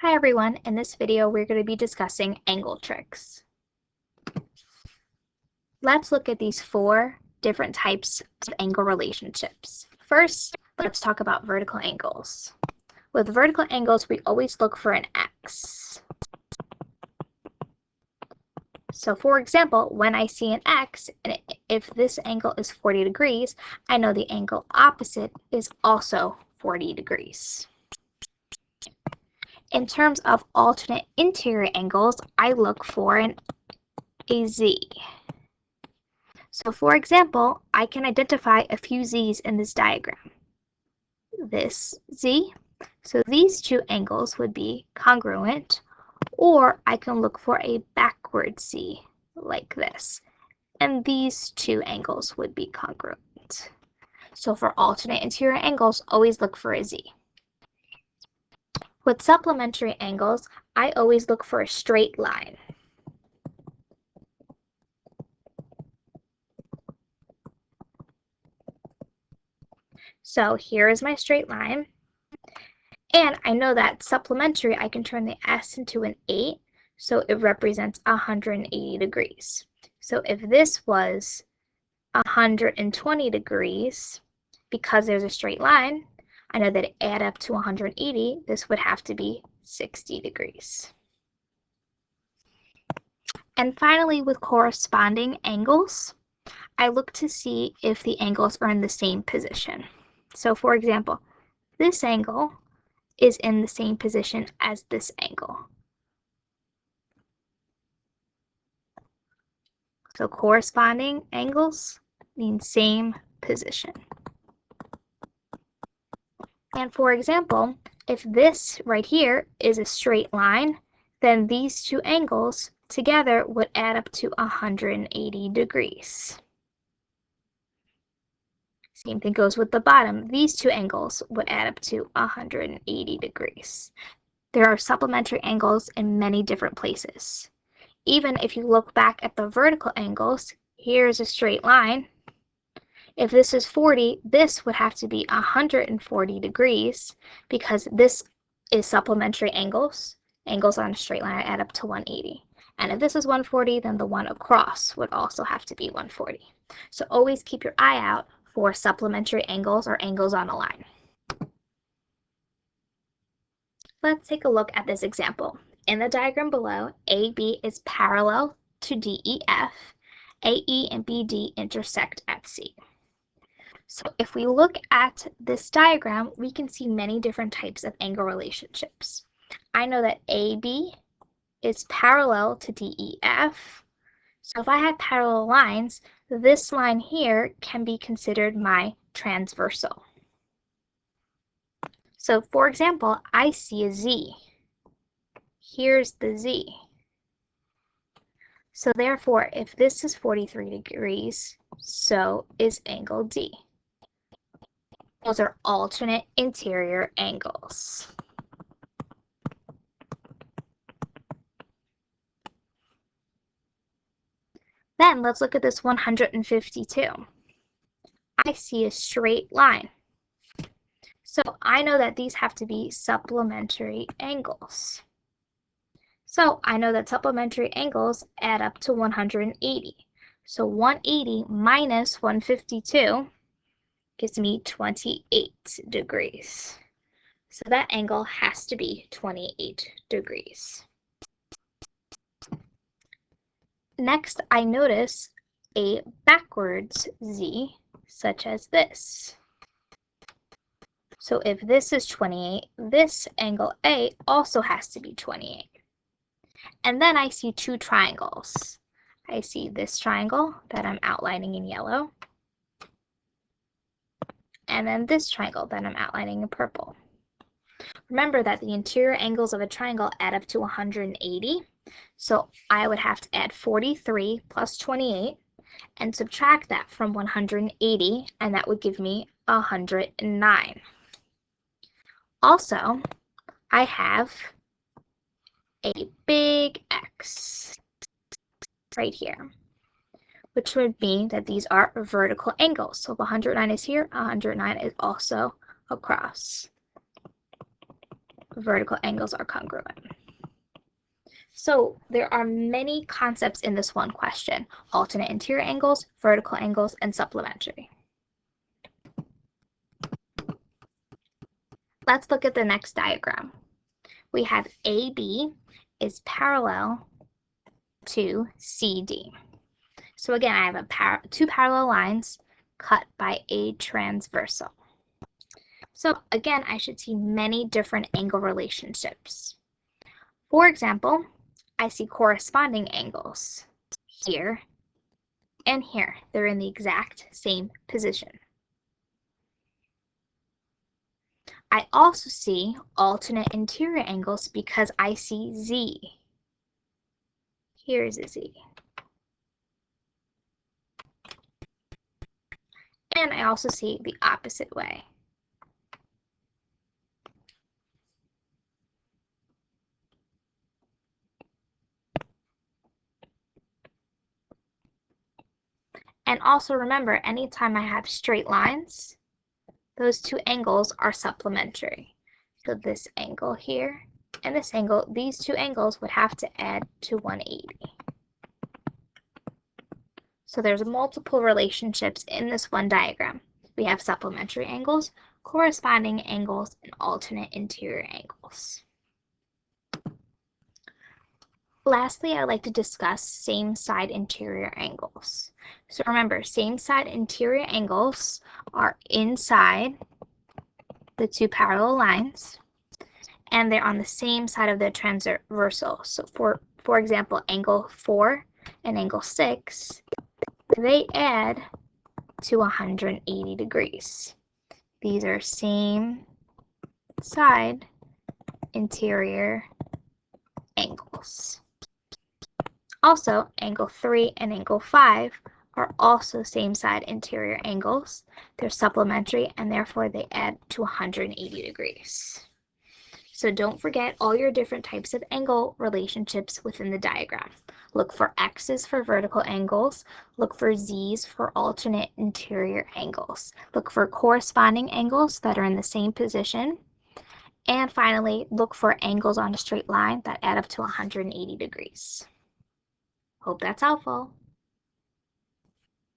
Hi everyone, in this video we're going to be discussing angle tricks. Let's look at these four different types of angle relationships. First, let's talk about vertical angles. With vertical angles, we always look for an x. So for example, when I see an x, and if this angle is 40 degrees, I know the angle opposite is also 40 degrees. In terms of alternate interior angles, I look for a z. So for example, I can identify a few z's in this diagram. This z, so these two angles would be congruent, or I can look for a backward z like this, and these two angles would be congruent. So for alternate interior angles, always look for a z. With supplementary angles, I always look for a straight line. So here is my straight line, and I know that supplementary, I can turn the s into an 8, so it represents 180 degrees. So if this was 120 degrees, because there's a straight line, I know that it add up to 180, this would have to be 60 degrees. And finally, with corresponding angles, I look to see if the angles are in the same position. So for example, this angle is in the same position as this angle. So corresponding angles mean same position. And for example, if this right here is a straight line, then these two angles together would add up to 180 degrees. Same thing goes with the bottom. These two angles would add up to 180 degrees. There are supplementary angles in many different places. Even if you look back at the vertical angles, here's a straight line. If this is 40, this would have to be 140 degrees because this is supplementary angles. Angles on a straight line add up to 180. And if this is 140, then the one across would also have to be 140. So always keep your eye out for supplementary angles or angles on a line. Let's take a look at this example. In the diagram below, AB is parallel to DEF. AE and BD intersect at C. So if we look at this diagram, we can see many different types of angle relationships. I know that AB is parallel to DEF. So if I have parallel lines, this line here can be considered my transversal. So for example, I see a Z. Here's the Z. So therefore, if this is 43 degrees, so is angle D. Those are alternate interior angles. Then let's look at this 152. I see a straight line. So I know that these have to be supplementary angles. So I know that supplementary angles add up to 180. So 180 minus 152 gives me 28 degrees. So that angle has to be 28 degrees. Next, I notice a backwards Z, such as this. So if this is 28, this angle A also has to be 28. And then I see two triangles. I see this triangle that I'm outlining in yellow, and then this triangle that I'm outlining in purple. Remember that the interior angles of a triangle add up to 180, so I would have to add 43 plus 28 and subtract that from 180, and that would give me 109. Also, I have a big X right here, which would mean that these are vertical angles. So if 109 is here, 109 is also across. vertical angles are congruent. So there are many concepts in this one question: alternate interior angles, vertical angles, and supplementary. Let's look at the next diagram. We have AB is parallel to CD. So again, I have two parallel lines cut by a transversal. So again, I should see many different angle relationships. For example, I see corresponding angles here and here. They're in the exact same position. I also see alternate interior angles because I see Z. Here's a Z. And I also see the opposite way. And also remember, anytime I have straight lines, those two angles are supplementary. So this angle here and this angle, these two angles would have to add to 180. So there's multiple relationships in this one diagram. We have supplementary angles, corresponding angles, and alternate interior angles. Lastly, I'd like to discuss same-side interior angles. So remember, same-side interior angles are inside the two parallel lines, and they're on the same side of the transversal. So for example, angle 4 and angle 6, they add to 180 degrees. These are same side interior angles. Also, angle 3 and angle 5 are also same side interior angles. They're supplementary and therefore they add to 180 degrees. So don't forget all your different types of angle relationships within the diagram. Look for X's for vertical angles. Look for Z's for alternate interior angles. Look for corresponding angles that are in the same position. And finally, look for angles on a straight line that add up to 180 degrees. Hope that's helpful.